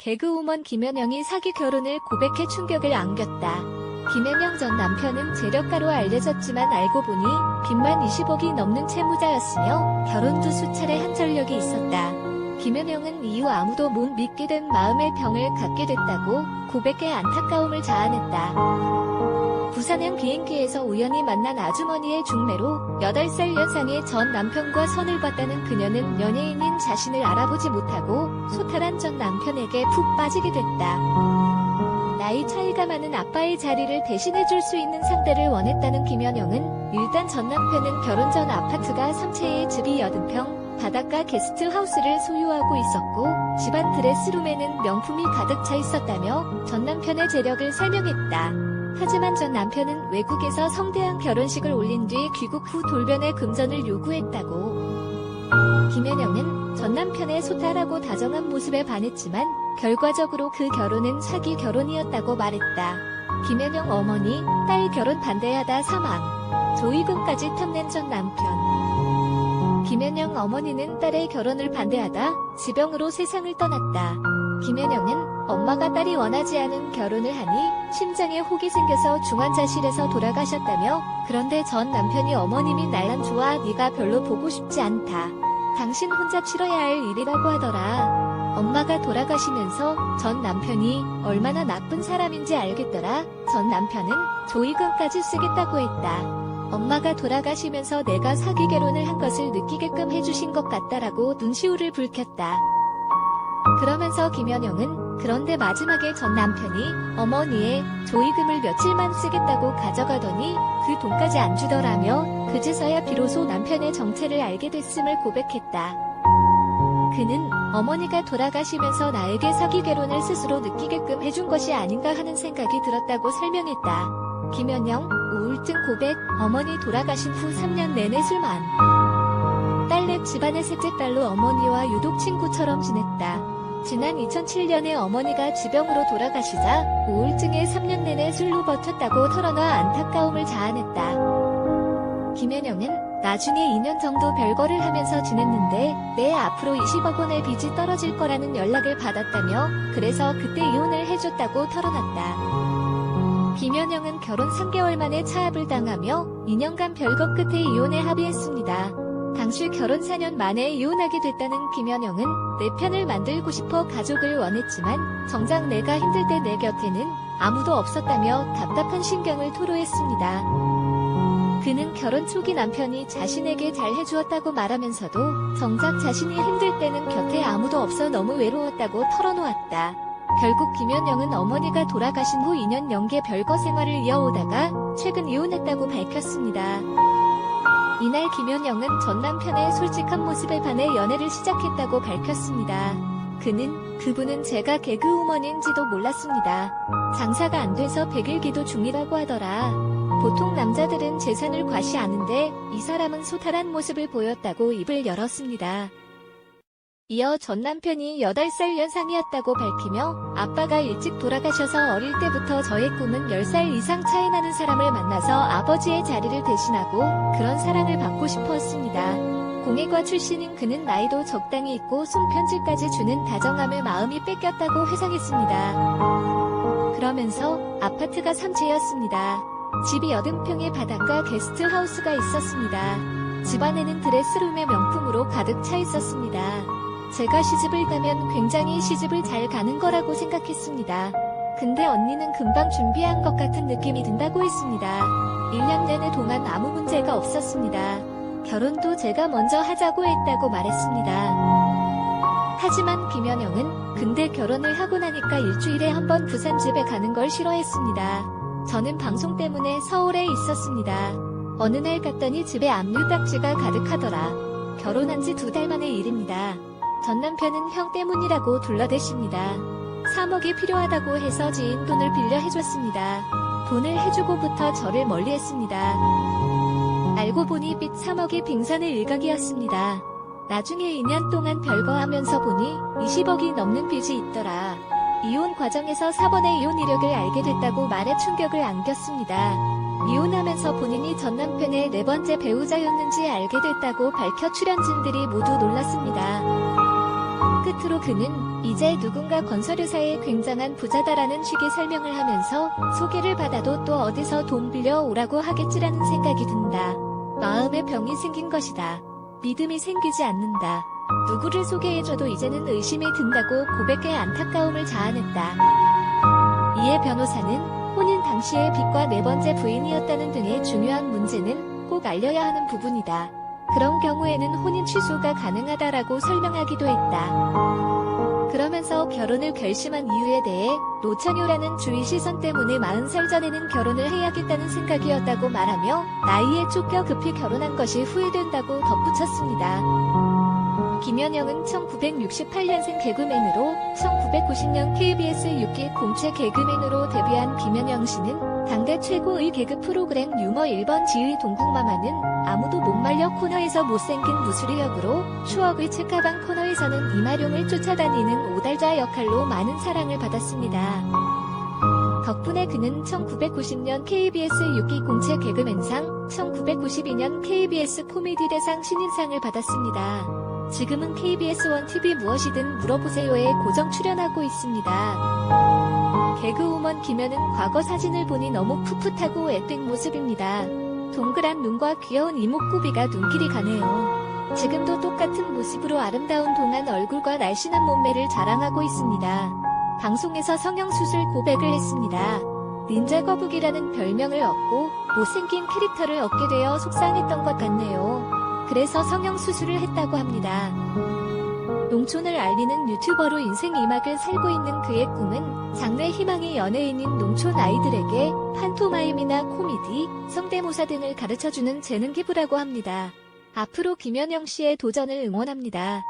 개그우먼 김연영이 사기 결혼을 고백해 충격을 안겼다. 김연영 전 남편은 재력가로 알려졌지만 알고 보니 빚만 20억이 넘는 채무자였으며 결혼도 수차례 한 전력이 있었다. 김연영은 이후 아무도 못 믿게 된 마음의 병을 갖게 됐다고 고백해 안타까움을 자아냈다. 부산행 비행기에서 우연히 만난 아주머니의 중매로 8살 연상의 전 남편과 선을 봤다는 그녀는 연예인인 자신을 알아보지 못하고 소탈한 전 남편에게 푹 빠지게 됐다. 나이 차이가 많은 아빠의 자리를 대신해줄 수 있는 상대를 원했다는 김연영은 일단 전 남편은 결혼 전 아파트가 3채의 집이 80평, 바닷가 게스트하우스를 소유하고 있었고 집안 드레스룸에는 명품이 가득 차 있었다며 전 남편의 재력을 설명했다. 하지만 전 남편은 외국에서 성대한 결혼식을 올린 뒤 귀국 후 돌변의 금전을 요구했다고. 김연영은 전 남편의 소탈하고 다정한 모습에 반했지만 결과적으로 그 결혼은 사기 결혼이었다고 말했다. 김연영 어머니, 딸 결혼 반대하다 사망. 조의금까지 탐낸 전 남편. 김연영 어머니는 딸의 결혼을 반대하다 지병으로 세상을 떠났다. 김연영은 엄마가 딸이 원하지 않은 결혼을 하니 심장에 혹이 생겨서 중환자실에서 돌아가셨다며 그런데 전 남편이 어머님이 날 안 좋아 네가 별로 보고 싶지 않다. 당신 혼자 치러야 할 일이라고 하더라. 엄마가 돌아가시면서 전 남편이 얼마나 나쁜 사람인지 알겠더라. 전 남편은 조의금까지 쓰겠다고 했다. 엄마가 돌아가시면서 내가 사기 결혼을 한 것을 느끼게끔 해주신 것 같다라고 눈시울을 붉혔다. 그러면서 김연영은 그런데 마지막에 전 남편이 어머니의 조의금을 며칠만 쓰겠다고 가져가더니 그 돈까지 안 주더라며 그제서야 비로소 남편의 정체를 알게 됐음을 고백했다. 그는 어머니가 돌아가시면서 나에게 사기 결혼을 스스로 느끼게끔 해준 것이 아닌가 하는 생각이 들었다고 설명했다. 김연영, 우울증 고백, 어머니 돌아가신 후 3년 내내 술만. 딸내 집안의 셋째 딸로 어머니와 유독 친구처럼 지냈다. 지난 2007년에 어머니가 지병으로 돌아가시자 우울증에 3년 내내 술로 버텼다고 털어놔 안타까움을 자아냈다. 김연영은 나중에 2년 정도 별거를 하면서 지냈는데 내 앞으로 20억 원의 빚이 떨어질 거라는 연락을 받았다며 그래서 그때 이혼을 해줬다고 털어놨다. 김연영은 결혼 3개월 만에 차압을 당하며 2년간 별거 끝에 이혼에 합의했습니다. 당시 결혼 4년 만에 이혼하게 됐다는 김연영은 내 편을 만들고 싶어 가족을 원했지만 정작 내가 힘들 때 내 곁에는 아무도 없었다며 답답한 심경을 토로했습니다. 그는 결혼 초기 남편이 자신에게 잘 해주었다고 말하면서도 정작 자신이 힘들 때는 곁에 아무도 없어 너무 외로웠다고 털어놓았다. 결국 김연영은 어머니가 돌아가신 후 2년 연계 별거 생활을 이어오다가 최근 이혼했다고 밝혔습니다. 이날 김연영은 전 남편의 솔직한 모습에 반해 연애를 시작했다고 밝혔습니다. 그분은 제가 개그우먼인지도 몰랐습니다. 장사가 안 돼서 100일 기도 중이라고 하더라. 보통 남자들은 재산을 과시하는데 이 사람은 소탈한 모습을 보였다고 입을 열었습니다. 이어 전 남편이 8살 연상이었다고 밝히며 아빠가 일찍 돌아가셔서 어릴 때부터 저의 꿈은 10살 이상 차이 나는 사람을 만나서 아버지의 자리를 대신하고 그런 사랑을 받고 싶었습니다. 공예과 출신인 그는 나이도 적당히 있고 손편지까지 주는 다정함에 마음이 뺏겼다고 회상했습니다. 그러면서 아파트가 3채였습니다. 집이 80평의 바닷가 게스트하우스가 있었습니다. 집 안에는 드레스룸의 명품으로 가득 차 있었습니다. 제가 시집을 가면 굉장히 시집을 잘 가는 거라고 생각했습니다. 근데 언니는 금방 준비한 것 같은 느낌이 든다고 했습니다. 1년 내내 동안 아무 문제가 없었습니다. 결혼도 제가 먼저 하자고 했다고 말했습니다. 하지만 김연영은 근데 결혼을 하고 나니까 일주일에 한 번 부산 집에 가는 걸 싫어했습니다. 저는 방송 때문에 서울에 있었습니다. 어느 날 갔더니 집에 압류딱지가 가득하더라. 결혼한 지 2달 만의 일입니다. 전 남편은 형 때문이라고 둘러대십니다. 3억이 필요하다고 해서 지인 돈을 빌려 해줬습니다. 돈을 해주고부터 저를 멀리했습니다. 알고 보니 빚 3억이 빙산의 일각이었습니다. 나중에 2년 동안 별거하면서 보니 20억이 넘는 빚이 있더라. 이혼 과정에서 4번의 이혼 이력을 알게 됐다고 말에 충격을 안겼습니다. 이혼하면서 본인이 전 남편의 4번째 배우자였는지 알게 됐다고 밝혀 출연진들이 모두 놀랐습니다. 끝으로 그는 이 이제 누군가 건설회사의 굉장한 부자다라는 식의 설명을 하면서 소개를 받아도 또 어디서 돈 빌려 오라고 하겠지라는 생각이 든다. 마음에 병이 생긴 것이다. 믿음이 생기지 않는다. 누구를 소개해줘도 이제는 의심이 든다고 고백해 안타까움을 자아냈다. 이에 변호사는 혼인 당시의 빚과 네 번째 부인이었다는 등의 중요한 문제는 꼭 알려야 하는 부분이다. 그런 경우에는 혼인 취소가 가능하다라고 설명하기도 했다. 그러면서 결혼을 결심한 이유에 대해 노처녀라는 주위 시선 때문에 40살 전에는 결혼을 해야겠다는 생각이었다고 말하며 나이에 쫓겨 급히 결혼한 것이 후회된다고 덧붙였습니다. 김연영은 1968년생 개그맨으로 1990년 KBS 6기 공채 개그맨으로 데뷔한 김연영 씨는 당대 최고의 개그 프로그램 유머 1번 지의 동국마마는 아무도 못 말려 코너에서 못생긴 무수리 역으로 추억의 책가방 코너에서는 이마룡을 쫓아다니는 오달자 역할로 많은 사랑을 받았습니다. 덕분에 그는 1990년 KBS 6기 공채 개그맨상, 1992년 KBS 코미디대상 신인상을 받았습니다. 지금은 KBS 1TV 무엇이든 물어보세요에 고정 출연하고 있습니다. 개그우먼 김연은 과거 사진을 보니 너무 풋풋하고 애된 모습입니다. 동그란 눈과 귀여운 이목구비가 눈길이 가네요. 지금도 똑같은 모습으로 아름다운 동안 얼굴과 날씬한 몸매를 자랑하고 있습니다. 방송에서 성형수술 고백을 했습니다. 닌자 거북이라는 별명을 얻고 못생긴 캐릭터를 얻게 되어 속상했던 것 같네요. 그래서 성형수술을 했다고 합니다. 농촌을 알리는 유튜버로 인생 2막을 살고 있는 그의 꿈은 장래 희망이 연예인인 농촌 아이들에게 판토마임이나 코미디, 성대모사 등을 가르쳐주는 재능 기부라고 합니다. 앞으로 김연영 씨의 도전을 응원합니다.